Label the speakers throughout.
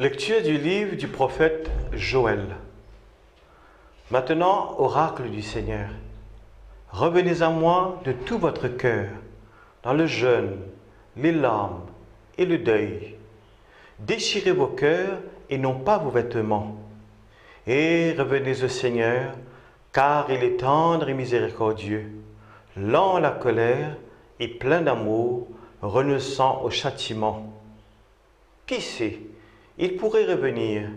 Speaker 1: Lecture du livre du prophète Joël. Maintenant, oracle du Seigneur, revenez à moi de tout votre cœur, dans le jeûne, les larmes et le deuil. Déchirez vos cœurs et non pas vos vêtements. Et revenez au Seigneur, car il est tendre et miséricordieux, lent à la colère et plein d'amour, renonçant au châtiment. Qui sait? Il pourrait revenir,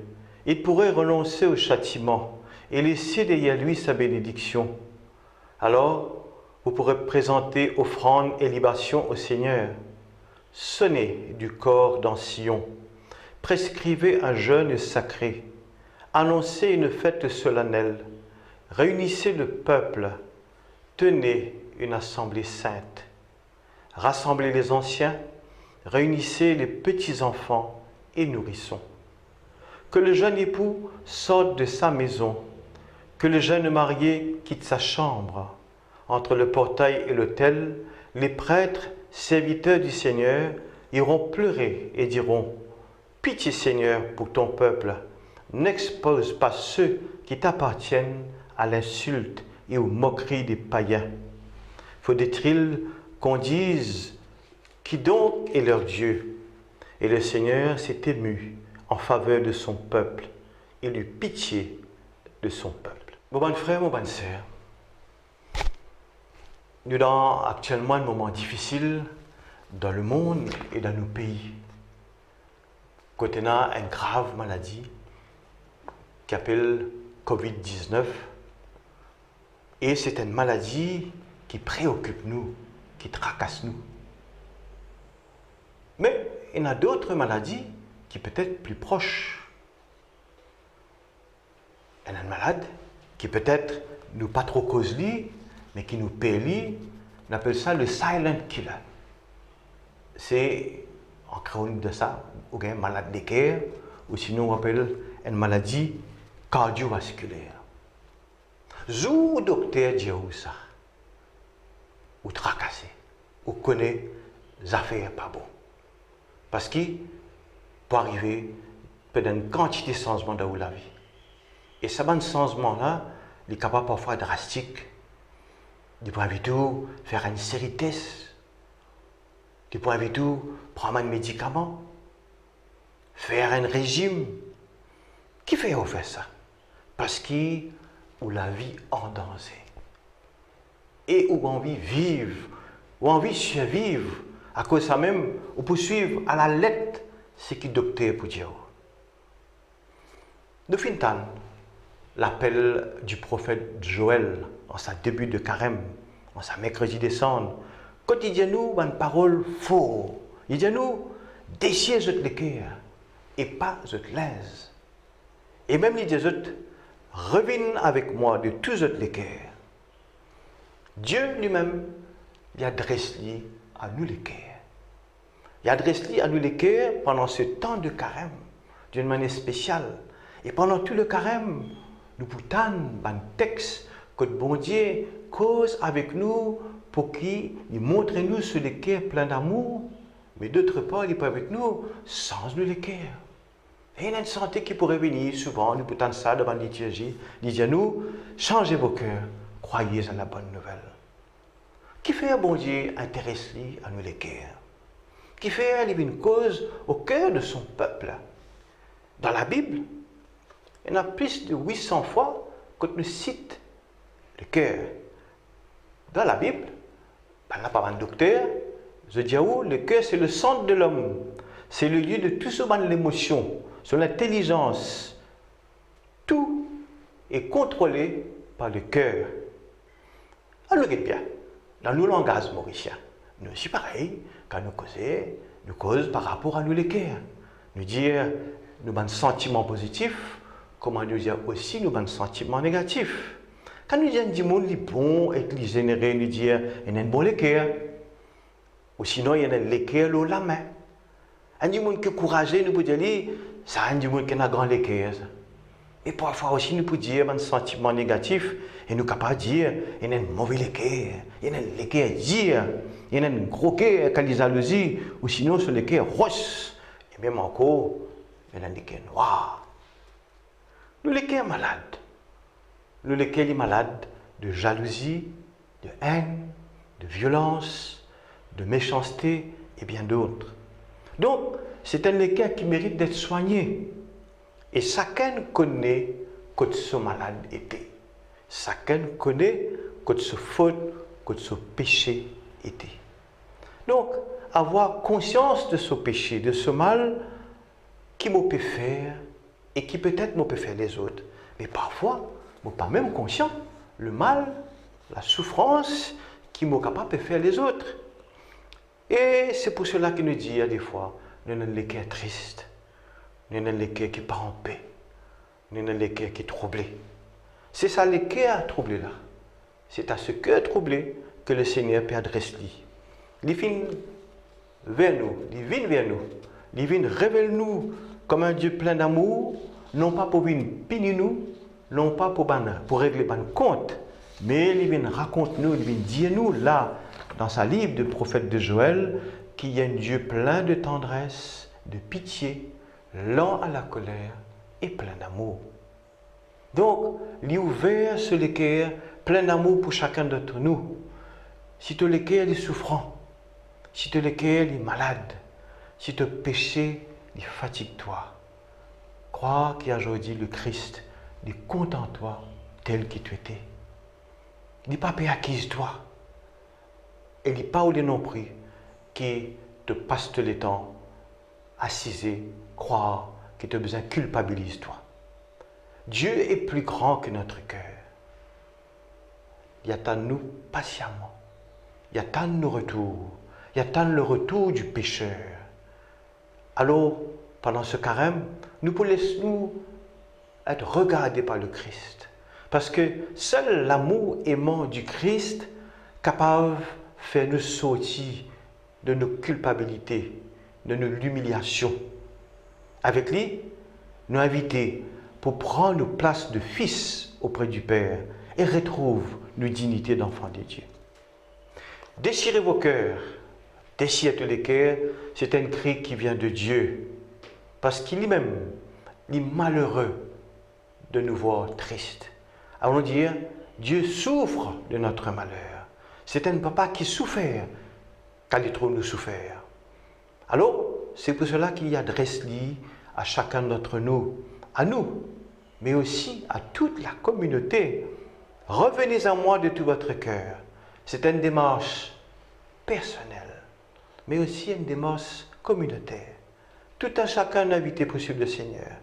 Speaker 1: il pourrait renoncer au châtiment et laisser derrière lui sa bénédiction. Alors, vous pourrez présenter offrandes et libations au Seigneur. Sonnez du corps dans Sion, prescrivez un jeûne sacré, annoncez une fête solennelle, réunissez le peuple, tenez une assemblée sainte, rassemblez les anciens, réunissez les petits-enfants et nourrissons. Que le jeune époux sorte de sa maison, que le jeune marié quitte sa chambre. Entre le portail et l'autel, les prêtres, serviteurs du Seigneur, iront pleurer et diront « Pitié Seigneur pour ton peuple, n'expose pas ceux qui t'appartiennent à l'insulte et aux moqueries des païens. » Faudrait-il qu'on dise « Qui donc est leur Dieu ?» Et le Seigneur s'est ému en faveur de son peuple. Il eut pitié de son peuple. Mon bon frère, mon bonne sœur, nous avons actuellement un moment difficile dans le monde et dans nos pays. Côté on a une grave maladie qui s'appelle Covid-19. Et c'est une maladie qui préoccupe nous, qui tracasse nous. Mais il y a d'autres maladies qui peuvent être plus proches. Il y a une malade qui peut-être nous pas trop cause lui, mais qui nous périt. On appelle ça le silent killer. C'est en chronique de ça, ou bien malade de cœur, ou sinon on appelle une maladie cardiovasculaire. Zou docteur dit ça, ou tracassé, ou connaît les affaires pas bon. Parce qu'il peut arriver une quantité de changements dans la vie. Et ce changement-là, il est capable parfois drastique. Il peut tout faire une série de tests. Il peut tout prendre un médicament, faire un régime. Qui fait faire ça? Parce qu'il a la vie en danger. Et où envie de vivre, ou envie de survivre. À cause de ça même, on peut suivre à la lettre ce que le docteur peut dire. Nous finissons l'appel du prophète Joël en sa début de carême, en sa mercredi décembre. Quand il dit à nous une parole forte, il dit à nous, déchirez votre cœur et pas votre l'aise. Et même il dit à nous, revenez avec moi de tous votre cœur. Dieu lui-même, il adresse à nous les cœurs. Il adresse à nous les cœurs pendant ce temps de carême, d'une manière spéciale. Et pendant tout le carême, nous poutons un texte que le bon Dieu cause avec nous pour qu'il montre nous sur les cœurs pleins d'amour, mais d'autre part, il peut avec nous sans nous les cœurs. Et il y a une santé qui pourrait venir souvent, nous poutons ça devant la liturgie, il dit à nous, changez vos cœurs, croyez à la bonne nouvelle. Qui fait un bon Dieu intéressé à nous les cœurs? Qui fait une cause au cœur de son peuple? Dans la Bible, il y en a plus de 800 fois qu'on nous cite le cœur. Dans la Bible, il n'y a pas un docteur, je dis le cœur c'est le centre de l'homme. C'est le lieu de tout ce qui l'émotion, sur l'intelligence. Tout est contrôlé par le cœur. Alors, regardez bien. Dans nos langages mauriciens, nous aussi pareil, quand nous causons par rapport à nous les cœurs. Nous dire, nous avons un sentiment positif, comment nous dire aussi, nous avons un sentiment négatif. Quand nous disons, du monde est bon et qu'il est généré, nous dire, il y a un bon les cœurs. Ou sinon, il y a un les cœurs à la main. Un du monde qui est courageux, nous pouvons dire, c'est un du monde qui a un grand les cœurs. Et parfois aussi, nous pouvons dire un sentiment négatif et nous sommes capables de dire il y a un mauvais cœur, il y a un cœur dire, il y a un gros cœur, jalousie, ou sinon sur le cœur roche. Et même encore, il y a des noirs. Nous les sommes malades. Nous les sommes malades de jalousie, de haine, de violence, de méchanceté et bien d'autres. Donc, c'est un cas qui mérite d'être soigné. Et chacun connaît que ce malade était. Chacun connaît que ce faute, que ce péché était. Donc, avoir conscience de ce péché, de ce mal qui me peut faire et qui peut-être me peut faire les autres. Mais parfois, je ne suis pas même conscient le mal, la souffrance qui m'est capable de faire les autres. Et c'est pour cela qu'il nous dit des fois, nous avons les cœurs tristes, nous avons les cœurs qui ne sont pas en paix, nous avons les cœurs qui sont troublés. C'est ça les cœurs troublés là. C'est à ce cœur troublé que le Seigneur peut adresser lui. Il vient vers nous, il vient vers nous, il vient révéler nous comme un Dieu plein d'amour, non pas pour venir punir nous, non pas pour régler nos comptes, mais il vient raconter nous, il vient dire nous là, dans sa livre de prophète de Joël, qu'il y a un Dieu plein de tendresse, de pitié, lent à la colère et plein d'amour. Donc, il est ouvert sur les cœurs, plein d'amour pour chacun d'entre nous. Si tu le cœur est souffrant, si tu le cœur est malade, si tu péché, il fatigue-toi. Crois qu'aujourd'hui le Christ est content de toi tel que tu étais. Il n'est pas acquise-toi. Et il n'est pas au non plus qui te passe tout le temps assiser, croire, qui te besoin culpabilise toi. Dieu est plus grand que notre cœur. Il attend nous patiemment. Il attend nos retours. Il attend le retour du pécheur. Alors, pendant ce carême, nous pouvons être regardés par le Christ. Parce que seul l'amour aimant du Christ capable de faire nous sortir de nos culpabilités, de nos humiliations. Avec lui, nous inviter pour prendre nos places de fils auprès du Père et retrouve nos dignités d'enfants de Dieu. Déchirez vos cœurs, déchirez tous les cœurs, c'est un cri qui vient de Dieu. Parce qu'il est même, il est malheureux de nous voir tristes. Allons dire, Dieu souffre de notre malheur. C'est un papa qui souffre quand il trouve nous souffrir. Alors, c'est pour cela qu'il adresse-lui à chacun d'entre nous, à nous, mais aussi à toute la communauté. Revenez à moi de tout votre cœur. C'est une démarche personnelle, mais aussi une démarche communautaire. Tout un chacun invité possible le Seigneur.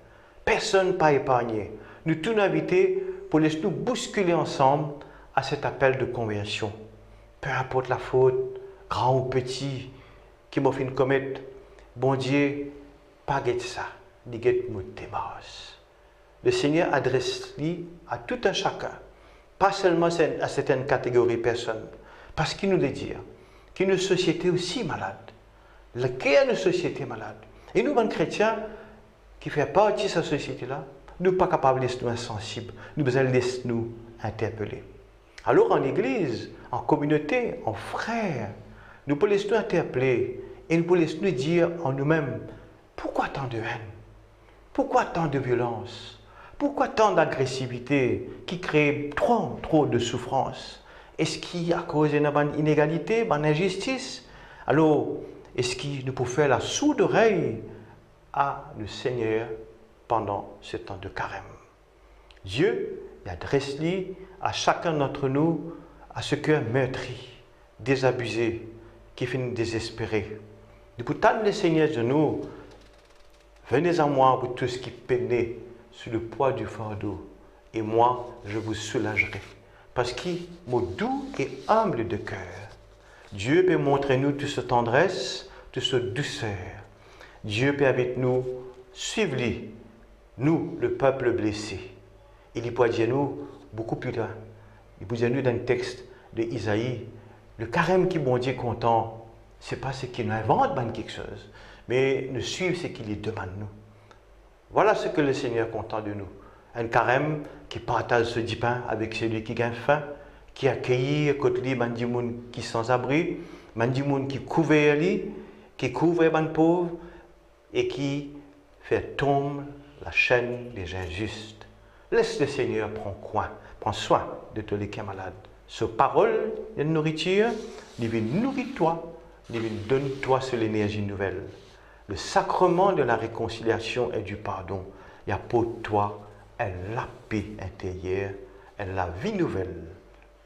Speaker 1: Personne pas épargné. Nous tous invités pour laisser nous bousculer ensemble à cet appel de conversion. Peu importe la faute, grand ou petit, qui m'a fait commettre, bon Dieu, pas guette ça, ni guette mon démarche. Le Seigneur adresse-lui à tout un chacun, pas seulement à certaines catégories de personnes, parce qu'il nous le dit, qu'il y a une société aussi malade. Laquelle est une société malade? Et nous, les chrétiens, qui faisons partie de cette société-là, nous ne sommes pas capables de laisser nous insensibles, nous devons laisser nous interpeller. Alors en église, en communauté, en frères, nous pouvons laisser nous interpeller et nous pouvons laisser nous dire en nous-mêmes, pourquoi tant de haine? Pourquoi tant de violence? Pourquoi tant d'agressivité qui crée trop de souffrance? Est-ce qu'il y a cause d'une inégalité, d'une injustice? Alors, est-ce qu'il nous peut faire la sourde oreille à le Seigneur pendant ce temps de carême? Dieu adresse-lui à chacun d'entre nous à ce cœur meurtri, désabusé, qui finit désespéré. Nous pouvons tendre le Seigneur de nous. Venez à moi, vous tous qui peinez sur le poids du fardeau, et moi, je vous soulagerai. Parce qu'il est doux et humble de cœur. Dieu peut montrer nous toute cette tendresse, toute cette douceur. Dieu peut avec nous suivre nous, le peuple blessé. Il peut dire nous beaucoup plus loin. Il peut dire nous dans le texte de Isaïe, le carême qui bon Dieu content, ce n'est pas ce qu'il nous invente quelque chose, mais nous suivre ce qu'il demande nous. Voilà ce que le Seigneur est content de nous. Un carême qui partage ce dit pain avec celui qui gagne faim, qui accueille côté lui des gens qui sont sans abri, des gens qui couvrent lui, qui couvrent les pauvres et qui faire tomber la chaîne des injustes. Laisse le Seigneur prendre soin de tous les cas malades. Sa parole de nourriture, il vient nourrir-toi, il vient donne-toi sur l'énergie nouvelle. Le sacrement de la réconciliation et du pardon, il y a pour toi la paix intérieure, la vie nouvelle.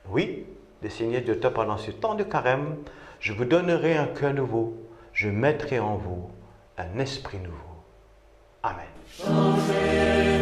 Speaker 1: Oui, le Seigneur Dieu, pendant ce temps de carême, je vous donnerai un cœur nouveau, je mettrai en vous un esprit nouveau. Amen.